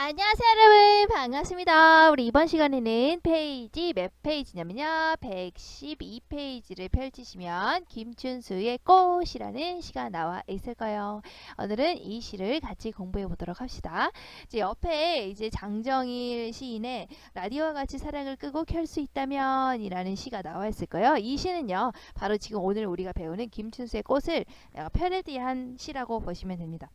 안녕하세요 여러분, 반갑습니다. 우리 이번 시간에는 페이지 몇 페이지냐면요 112페이지를 펼치시면 김춘수의 꽃이라는 시가 나와 있을 거예요. 오늘은 이 시를 같이 공부해 보도록 합시다. 이제 옆에 이제 장정일 시인의 라디오와 같이 사랑을 끄고 켤 수 있다면 이라는 시가 나와 있을 거예요. 이 시는요 바로 지금 오늘 우리가 배우는 김춘수의 꽃을 패러디한 시라고 보시면 됩니다.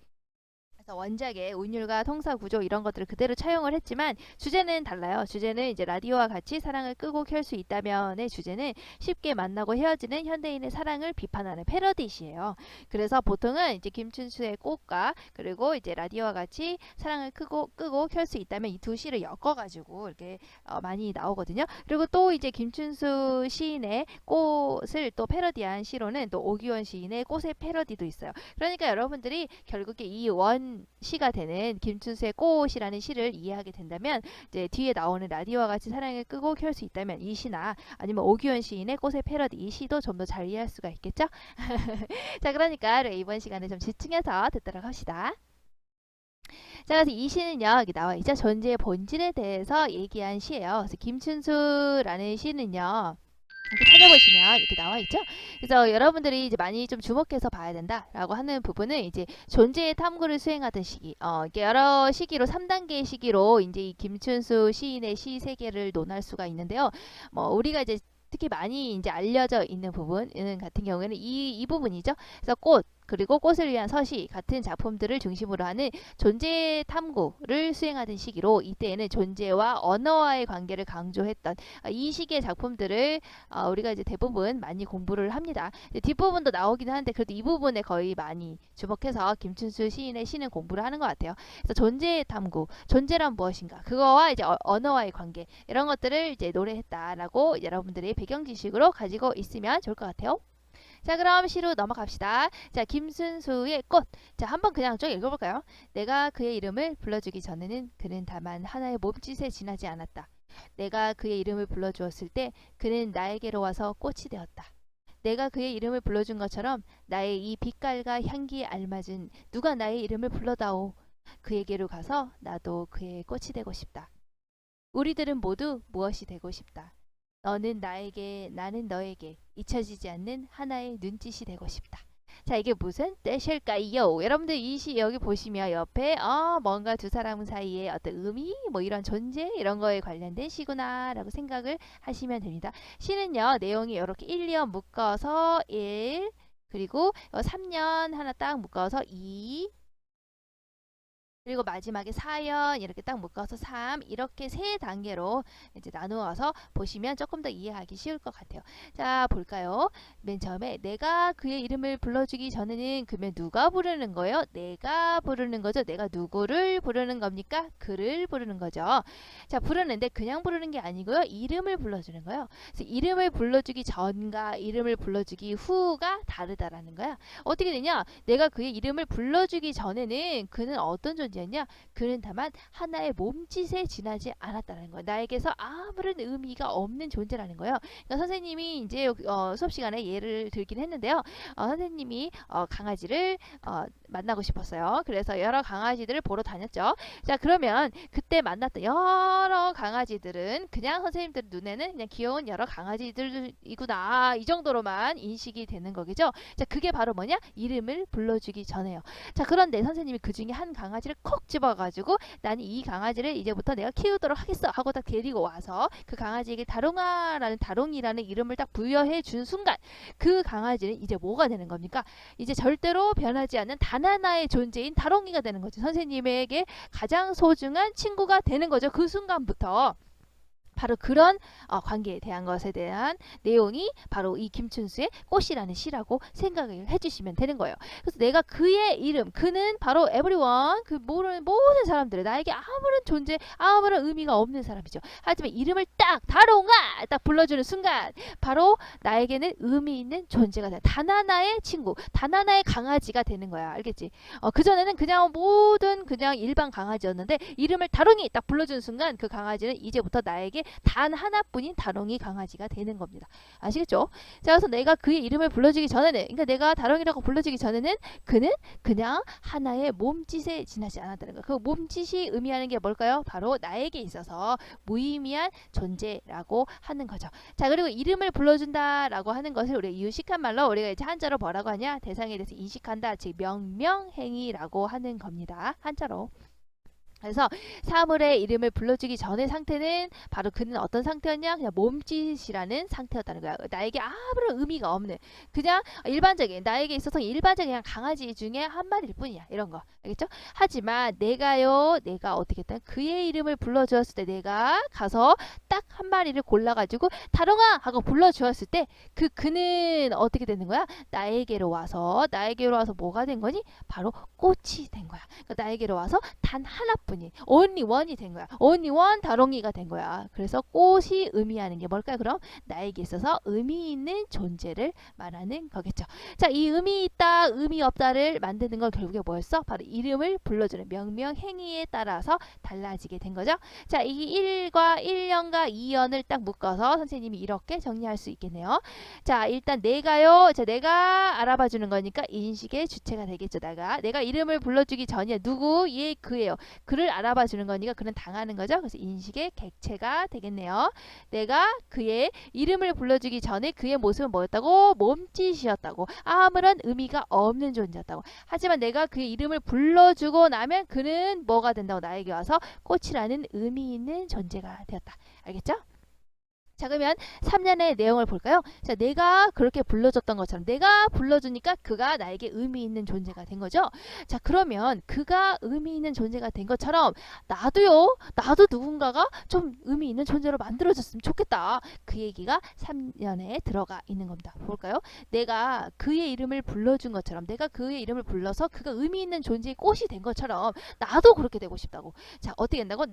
그래서 원작의 운율과 통사 구조 이런 것들을 그대로 차용을 했지만 주제는 달라요. 주제는 이제 라디오와 같이 사랑을 끄고 켤 수 있다면의 주제는 쉽게 만나고 헤어지는 현대인의 사랑을 비판하는 패러디시예요. 그래서 보통은 이제 김춘수의 꽃과 그리고 이제 라디오와 같이 사랑을 끄고 켤 수 있다면 이 두 시를 엮어가지고 이렇게 많이 나오거든요. 그리고 또 이제 김춘수 시인의 꽃을 또 패러디한 시로는 또 오기원 시인의 꽃의 패러디도 있어요. 그러니까 여러분들이 결국에 이 시가 되는 김춘수의 꽃이라는 시를 이해하게 된다면 이제 뒤에 나오는 라디오와 같이 사랑을 끄고 켤 수 있다면 이 시나 아니면 오기원 시인의 꽃의 패러디 이 시도 좀 더 잘 이해할 수가 있겠죠? 자, 그러니까 이번 시간에 좀 집중해서 듣도록 합시다. 자, 그래서 이 시는요 여기 나와 있죠. 존재의 본질에 대해서 얘기한 시예요. 그래서 김춘수라는 시는요 이렇게 찾아보시면 이렇게 나와 있죠. 그래서 여러분들이 이제 많이 좀 주목해서 봐야 된다라고 하는 부분은 이제 존재의 탐구를 수행하던 시기, 이렇게 여러 시기로 3단계의 시기로 이제 이 김춘수 시인의 시 세계를 논할 수가 있는데요. 뭐 우리가 이제 특히 많이 이제 알려져 있는 부분 같은 경우에는 이 부분이죠. 그래서 꽃 그리고 꽃을 위한 서시 같은 작품들을 중심으로 하는 존재 탐구를 수행하던 시기로 이때에는 존재와 언어와의 관계를 강조했던 이 시기의 작품들을 우리가 이제 대부분 많이 공부를 합니다. 뒷부분도 나오기는 한데 그래도 이 부분에 거의 많이 주목해서 김춘수 시인의 시는 공부를 하는 것 같아요. 그래서 존재 탐구, 존재란 무엇인가, 그거와 이제 언어와의 관계 이런 것들을 이제 노래했다라고 여러분들이 배경 지식으로 가지고 있으면 좋을 것 같아요. 자, 그럼 시로 넘어갑시다. 자, 김순수의 꽃. 자, 한번 그냥 쭉 읽어볼까요? 내가 그의 이름을 불러주기 전에는 그는 다만 하나의 몸짓에 지나지 않았다. 내가 그의 이름을 불러주었을 때 그는 나에게로 와서 꽃이 되었다. 내가 그의 이름을 불러준 것처럼 나의 이 빛깔과 향기에 알맞은 누가 나의 이름을 불러다오. 그에게로 가서 나도 그의 꽃이 되고 싶다. 우리들은 모두 무엇이 되고 싶다. 너는 나에게, 나는 너에게 잊혀지지 않는 하나의 눈짓이 되고 싶다. 자, 이게 무슨 뜻일까요? 여러분들 이 시 여기 보시면 옆에 뭔가 두 사람 사이에 어떤 의미, 뭐 이런 존재 이런 거에 관련된 시구나 라고 생각을 하시면 됩니다. 시는요 내용이 이렇게 1, 2년 묶어서 1 그리고 3년 하나 딱 묶어서 2 그리고 마지막에 4연 이렇게 딱 묶어서 3 이렇게 세 단계로 이제 나누어서 보시면 조금 더 이해하기 쉬울 것 같아요. 자, 볼까요? 맨 처음에 내가 그의 이름을 불러주기 전에는 그러면 누가 부르는 거예요? 내가 부르는 거죠. 내가 누구를 부르는 겁니까? 그를 부르는 거죠. 자, 부르는데 그냥 부르는 게 아니고요. 이름을 불러주는 거예요. 그래서 이름을 불러주기 전과 이름을 불러주기 후가 다르다라는 거야. 어떻게 되냐? 내가 그의 이름을 불러주기 전에는 그는 어떤 존재였냐? 그는 다만 하나의 몸짓에 지나지 않았다는 거예요. 나에게서 아무런 의미가 없는 존재라는 거예요. 그러니까 선생님이 이제 수업 시간에 예를 들긴 했는데요. 선생님이 강아지를 만나고 싶었어요. 그래서 여러 강아지들을 보러 다녔죠. 자, 그러면 그때 만났던 여러 강아지들은 그냥 선생님들 눈에는 그냥 귀여운 여러 강아지들이구나 이 정도로만 인식이 되는 거겠죠. 자, 그게 바로 뭐냐? 이름을 불러주기 전에요. 자, 그런데 선생님이 그 중에 한 강아지를 콕 집어가지고 나는 이 강아지를 이제부터 내가 키우도록 하겠어 하고 딱 데리고 와서 그 강아지에게 다롱아라는 다롱이라는 이름을 딱 부여해 준 순간 그 강아지는 이제 뭐가 되는 겁니까? 이제 절대로 변하지 않는 단 하나의 존재인 다롱이가 되는 거죠. 선생님에게 가장 소중한 친구가 되는 거죠. 그 순간부터. 바로 그런 관계에 대한 것에 대한 내용이 바로 이 김춘수의 꽃이라는 시라고 생각을 해주시면 되는 거예요. 그래서 내가 그의 이름, 그는 바로 everyone, 그 모든 사람들은 나에게 아무런 존재, 아무런 의미가 없는 사람이죠. 하지만 이름을 딱 다롱아 딱 불러주는 순간 바로 나에게는 의미 있는 존재가 돼. 단 하나의 친구, 단 하나의 강아지가 되는 거야. 알겠지? 그전에는 그냥 모든 그냥 일반 강아지였는데 이름을 다롱이 딱 불러주는 순간 그 강아지는 이제부터 나에게 단 하나뿐인 다롱이 강아지가 되는 겁니다. 아시겠죠? 자, 그래서 내가 그의 이름을 불러주기 전에는, 그러니까 내가 다롱이라고 불러주기 전에는 그는 그냥 하나의 몸짓에 지나지 않았다는 거예요. 그 몸짓이 의미하는 게 뭘까요? 바로 나에게 있어서 무의미한 존재라고 하는 거죠. 자, 그리고 이름을 불러준다라고 하는 것을 우리가 이유식한 말로 우리가 이제 한자로 뭐라고 하냐? 대상에 대해서 인식한다, 즉 명명행위라고 하는 겁니다. 한자로. 그래서 사물의 이름을 불러주기 전의 상태는 바로 그는 어떤 상태였냐? 그냥 몸짓이라는 상태였다는 거야. 나에게 아무런 의미가 없는, 그냥 일반적인, 나에게 있어서 일반적인 그냥 강아지 중에 한 마리일 뿐이야. 이런 거. 알겠죠? 하지만 내가 어떻게 했다? 그의 이름을 불러주었을 때, 내가 가서 딱 한 마리를 골라가지고 다롱아 하고 불러주었을 때 그는 어떻게 되는 거야? 나에게로 와서 뭐가 된 거니? 바로 꽃이 된 거야. 그러니까 나에게로 와서 단 하나뿐인 only one이 된 거야. only one 다롱이가 된 거야. 그래서 꽃이 의미하는 게 뭘까요? 그럼 나에게 있어서 의미 있는 존재를 말하는 거겠죠. 자, 이 의미 있다, 의미 없다를 만드는 건 결국에 뭐였어? 바로 이름을 불러주는 명명행위에 따라서 달라지게 된 거죠. 자, 이 1과 1년과 2년을 딱 묶어서 선생님이 이렇게 정리할 수 있겠네요. 자, 일단 내가요. 자, 내가 알아봐 주는 거니까 인식의 주체가 되겠죠. 내가 이름을 불러주기 전이야. 누구? 얘, 그예요. 그를 알아봐 주는 거니까 그는 당하는 거죠. 그래서 인식의 객체가 되겠네요. 내가 그의 이름을 불러주기 전에 그의 모습은 뭐였다고? 몸짓이었다고. 아무런 의미가 없는 존재였다고. 하지만 내가 그의 이름을 불러주고 나면 그는 뭐가 된다고? 나에게 와서 꽃이라는 의미 있는 존재가 되었다. 알겠죠? 자, 그러면 3년의 내용을 볼까요? 자, 내가 그렇게 불러줬던 것처럼 내가 불러주니까 그가 나에게 의미 있는 존재가 된 거죠. 자, 그러면 그가 의미 있는 존재가 된 것처럼 나도 누군가가 좀 의미 있는 존재로 만들어졌으면 좋겠다. 그 얘기가 3년에 들어가 있는 겁니다. 볼까요? 내가 그의 이름을 불러준 것처럼, 내가 그의 이름을 불러서 그가 의미 있는 존재의 꽃이 된 것처럼 나도 그렇게 되고 싶다고. 자, 어떻게 된다고?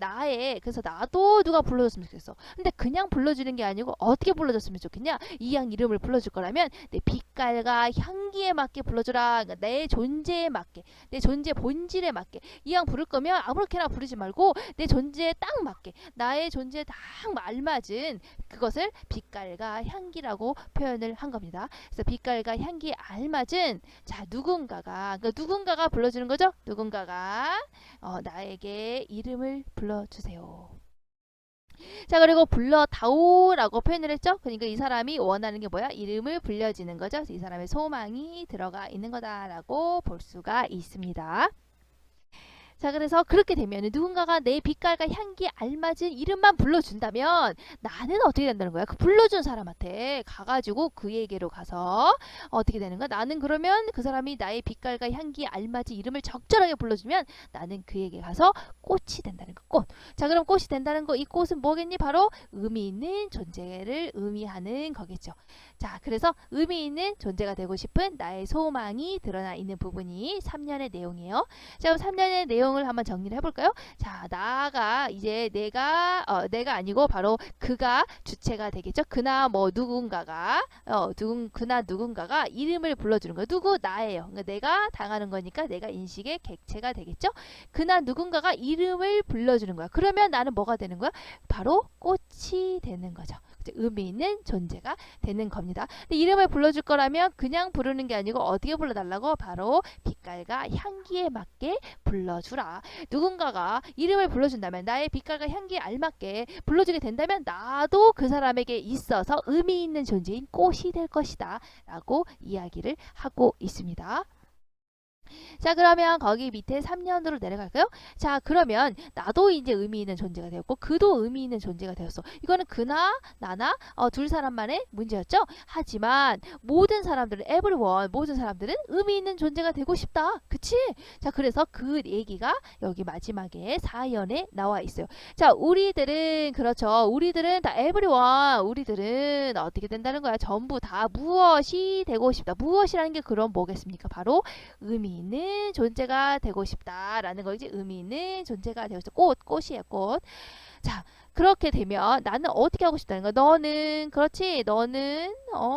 그래서 나도 누가 불러줬으면 좋겠어. 근데 그냥 불러주는 게 아니고 어떻게 불러줬으면 좋겠냐? 이 양 이름을 불러줄 거라면 내 빛깔과 향기에 맞게 불러주라. 그러니까 내 존재에 맞게, 내 존재 본질에 맞게. 이 양 부를 거면 아무렇게나 부르지 말고 내 존재에 딱 맞게, 나의 존재에 딱 알맞은 그것을 빛깔과 향기라고 표현을 한 겁니다. 그래서 빛깔과 향기에 알맞은, 자, 누군가가 불러주는 거죠. 누군가가 나에게 이름을 불러주세요. 자, 그리고 불러다오라고 표현을 했죠. 그러니까 이 사람이 원하는 게 뭐야? 이름을 불려지는 거죠. 그래서 이 사람의 소망이 들어가 있는 거다라고 볼 수가 있습니다. 자, 그래서 그렇게 되면 누군가가 내 빛깔과 향기에 알맞은 이름만 불러준다면 나는 어떻게 된다는 거야? 그 불러준 사람한테 가가지고 그에게로 가서 어떻게 되는 거야? 나는 그러면 그 사람이 나의 빛깔과 향기에 알맞은 이름을 적절하게 불러주면 나는 그에게 가서 꽃이 된다는 거. 꽃. 자, 그럼 꽃이 된다는 거, 이 꽃은 뭐겠니? 바로 의미 있는 존재를 의미하는 거겠죠. 자, 그래서 의미 있는 존재가 되고 싶은 나의 소망이 드러나 있는 부분이 3년의 내용이에요. 자, 그럼 3년의 내용을 한번 정리를 해볼까요? 자, 내가 아니고 바로 그가 주체가 되겠죠. 그나 누군가가 이름을 불러주는 거예요. 누구? 나예요. 그러니까 내가 당하는 거니까 내가 인식의 객체가 되겠죠. 그나 누군가가 이름을 불러주는 거야. 그러면 나는 뭐가 되는 거야? 바로 꽃이 되는 거죠. 의미 있는 존재가 되는 겁니다. 근데 이름을 불러줄 거라면 그냥 부르는 게 아니고 어떻게 불러달라고? 바로 빛깔과 향기에 맞게 불러주라. 누군가가 이름을 불러준다면, 나의 빛깔과 향기에 알맞게 불러주게 된다면 나도 그 사람에게 있어서 의미 있는 존재인 꽃이 될 것이다 라고 이야기를 하고 있습니다. 자, 그러면 거기 밑에 3년으로 내려갈까요? 자, 그러면 나도 이제 의미 있는 존재가 되었고 그도 의미 있는 존재가 되었어. 이거는 그나 나나 둘 사람만의 문제였죠. 하지만 모든 사람들은 의미 있는 존재가 되고 싶다. 그치? 자, 그래서 그 얘기가 여기 마지막에 4연에 나와 있어요. 자, 우리들은 다 everyone, 우리들은 어떻게 된다는 거야? 전부 다 무엇이 되고 싶다. 무엇이라는 게 그럼 뭐겠습니까? 바로 의미 있는 존재가 되고 싶다라는 거지. 의미 있는 존재가 되고 싶다. 꽃이에요, 꽃. 자, 그렇게 되면 나는 어떻게 하고 싶다는 거야. 너는 그렇지. 너는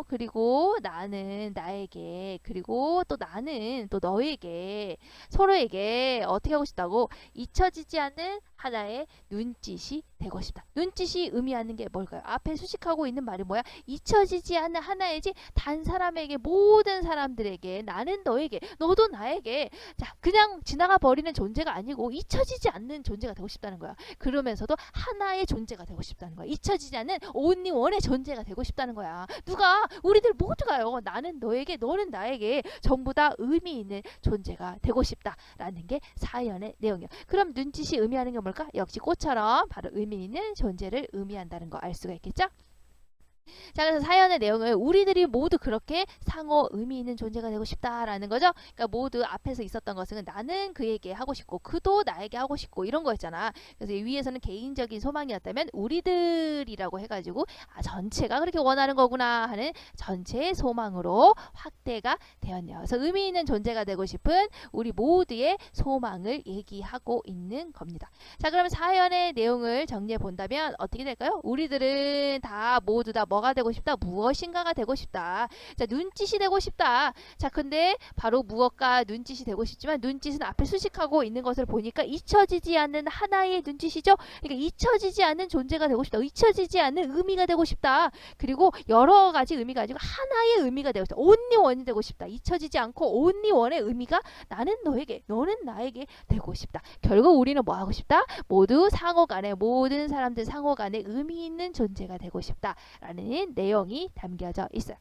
그리고 나는 나에게 그리고 또 나는 또 너에게 서로에게 어떻게 하고 싶다고 잊혀지지 않는 하나의 눈짓이 되고 싶다. 눈짓이 의미하는 게 뭘까요? 앞에 수식하고 있는 말이 뭐야? 잊혀지지 않는 하나이지 단 사람에게 모든 사람들에게 나는 너에게 너도 나에게 자 그냥 지나가 버리는 존재가 아니고 잊혀지지 않는 존재가 되고 싶다는 거야. 그러면서도 하나의 존재가 되고 싶다는 거야. 잊혀지지 않는 only one의 존재가 되고 싶다는 거야. 누가 우리들 모두가요. 나는 너에게 너는 나에게 전부 다 의미 있는 존재가 되고 싶다라는 게 사연의 내용이야. 그럼 눈짓이 의미하는 게 뭘까? 역시 꽃처럼 바로 의미 있는 존재를 의미한다는 거 알 수가 있겠죠? 자, 그래서 사연의 내용은 우리들이 모두 그렇게 상호 의미 있는 존재가 되고 싶다라는 거죠. 그러니까 모두 앞에서 있었던 것은 나는 그에게 하고 싶고 그도 나에게 하고 싶고 이런 거였잖아. 그래서 위에서는 개인적인 소망이었다면 우리들이라고 해가지고 전체가 그렇게 원하는 거구나 하는 전체의 소망으로 확대가 되었네요. 그래서 의미 있는 존재가 되고 싶은 우리 모두의 소망을 얘기하고 있는 겁니다. 자, 그러면 사연의 내용을 정리해 본다면 어떻게 될까요? 우리들은 다 모두 다 뭐가 되고 싶다? 무엇인가가 되고 싶다. 자, 눈짓이 되고 싶다. 자, 근데 바로 무엇과 눈짓이 되고 싶지만 눈짓은 앞에 수식하고 있는 것을 보니까 잊혀지지 않는 하나의 눈짓이죠. 그러니까 잊혀지지 않는 존재가 되고 싶다. 잊혀지지 않는 의미가 되고 싶다. 그리고 여러 가지 의미가 아니고 하나의 의미가 되고 싶다. only one이 되고 싶다. 잊혀지지 않고 only one의 의미가 나는 너에게, 너는 나에게 되고 싶다. 결국 우리는 뭐 하고 싶다? 모두 상호간에 모든 사람들 상호간에 의미 있는 존재가 되고 싶다라는 내용이 담겨져 있어요.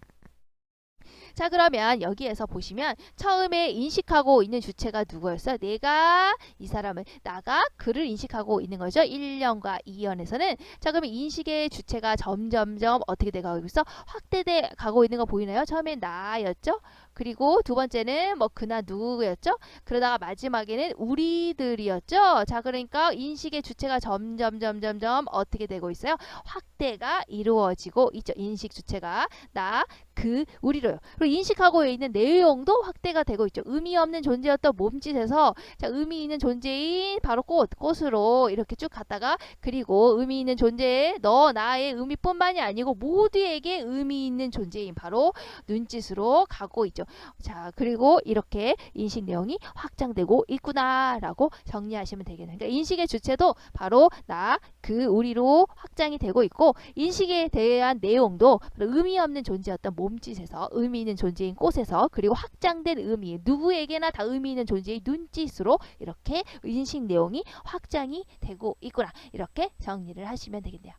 자, 그러면 여기에서 보시면 처음에 인식하고 있는 주체가 누구였어요? 내가 이 사람을 나가 그를 인식하고 있는 거죠. 1년과 2년에서는 자, 그러면 인식의 주체가 점점점 어떻게 돼가고 있어? 확대돼 가고 있는 거 보이나요? 처음엔 나였죠. 그리고 두 번째는 뭐 그나 누구였죠? 그러다가 마지막에는 우리들이었죠. 자, 그러니까 인식의 주체가 점점점점점 어떻게 되고 있어요? 확대가 이루어지고 있죠. 인식 주체가 나, 그, 우리로요. 그리고 인식하고 있는 내용도 확대가 되고 있죠. 의미 없는 존재였던 몸짓에서 자, 의미 있는 존재인 바로 꽃으로 이렇게 쭉 갔다가 그리고 의미 있는 존재의 너, 나의 의미뿐만이 아니고 모두에게 의미 있는 존재인 바로 눈짓으로 가고 있죠. 자, 그리고 이렇게 인식 내용이 확장되고 있구나라고 정리하시면 되겠네요. 그러니까 인식의 주체도 바로 나, 그, 우리로 확장이 되고 있고 인식에 대한 내용도 의미 없는 존재였던 몸짓에서 의미 있는 존재인 꽃에서 그리고 확장된 의미 누구에게나 다 의미 있는 존재의 눈짓으로 이렇게 인식 내용이 확장이 되고 있구나 이렇게 정리를 하시면 되겠네요.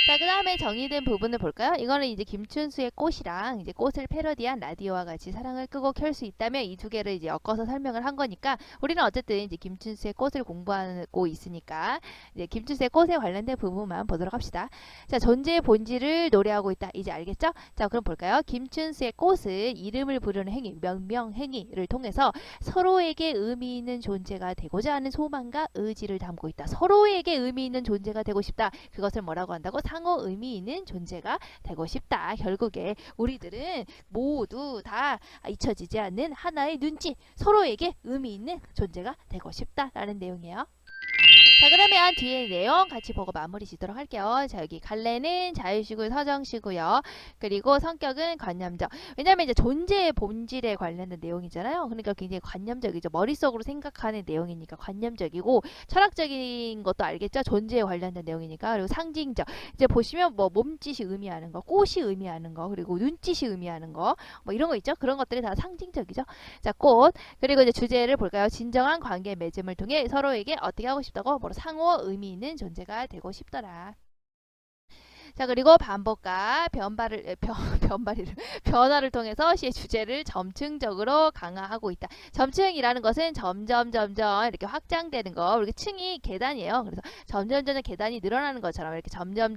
자, 그 다음에 정의된 부분을 볼까요? 이거는 이제 김춘수의 꽃이랑 이제 꽃을 패러디한 라디오와 같이 사랑을 끄고 켤 수 있다면 이 두 개를 이제 엮어서 설명을 한 거니까 우리는 어쨌든 이제 김춘수의 꽃을 공부하고 있으니까 이제 김춘수의 꽃에 관련된 부분만 보도록 합시다. 자, 존재의 본질을 노래하고 있다. 이제 알겠죠? 자, 그럼 볼까요? 김춘수의 꽃은 이름을 부르는 행위, 명명행위를 통해서 서로에게 의미 있는 존재가 되고자 하는 소망과 의지를 담고 있다. 서로에게 의미 있는 존재가 되고 싶다. 그것을 뭐라고 한다고? 상호 의미 있는 존재가 되고 싶다. 결국에 우리들은 모두 다 잊혀지지 않는 하나의 눈짓, 서로에게 의미 있는 존재가 되고 싶다라는 내용이에요. 자, 그러면 뒤에 내용 같이 보고 마무리 지도록 할게요. 자, 여기 갈래는 자유시고 서정시고요. 그리고 성격은 관념적. 왜냐면 이제 존재의 본질에 관련된 내용이잖아요. 그러니까 굉장히 관념적이죠. 머릿속으로 생각하는 내용이니까 관념적이고 철학적인 것도 알겠죠. 존재에 관련된 내용이니까. 그리고 상징적. 이제 보시면 뭐 몸짓이 의미하는 거, 꽃이 의미하는 거, 그리고 눈짓이 의미하는 거, 뭐 이런 거 있죠. 그런 것들이 다 상징적이죠. 자, 꽃. 그리고 이제 주제를 볼까요? 진정한 관계 맺음을 통해 서로에게 어떻게 하고 싶다고? 상호 의미 있는 존재가 되고 싶더라. 자, 그리고 반복과 변화를 통해서 시의 주제를 점층적으로 강화하고 있다. 점층이라는 것은 점점 이렇게 확장되는 거. 이렇게 층이 계단이에요. 그래서 점점 계단이 늘어나는 것처럼 이렇게 점점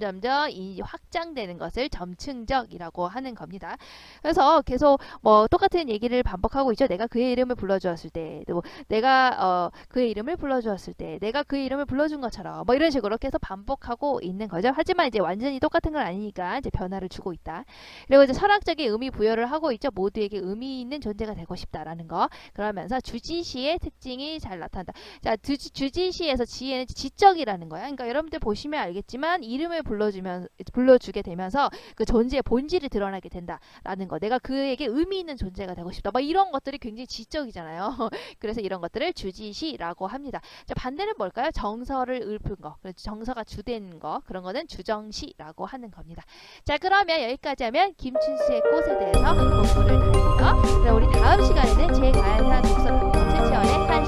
이 확장되는 것을 점층적이라고 하는 겁니다. 그래서 계속 뭐 똑같은 얘기를 반복하고 있죠. 내가 그의 이름을 불러주었을 때, 또 내가 그의 이름을 불러주었을 때, 내가 그의 이름을 불러준 것처럼 뭐 이런 식으로 계속 반복하고 있는 거죠. 하지만 이제 완전히 똑같은 건 아니니까 이제 변화를 주고 있다. 그리고 이제 철학적인 의미 부여를 하고 있죠. 모두에게 의미 있는 존재가 되고 싶다라는 거. 그러면서 주지시의 특징이 잘 나타난다. 자, 주지시에서 지에는 지적이라는 거야. 그러니까 여러분들 보시면 알겠지만 이름을 불러주게 되면서 그 존재의 본질이 드러나게 된다라는 거. 내가 그에게 의미 있는 존재가 되고 싶다. 뭐 이런 것들이 굉장히 지적이잖아요. 그래서 이런 것들을 주지시라고 합니다. 자, 반대는 뭘까요? 정서를 읊은 거. 정서가 주된 거. 그런 거는 주정시라고 하는 겁니다. 자, 그러면 여기까지 하면 김춘수의 꽃에 대해서 공부를 다 했고요. 우리 다음 시간에는 제 가야한 독서 방송 최치원의 한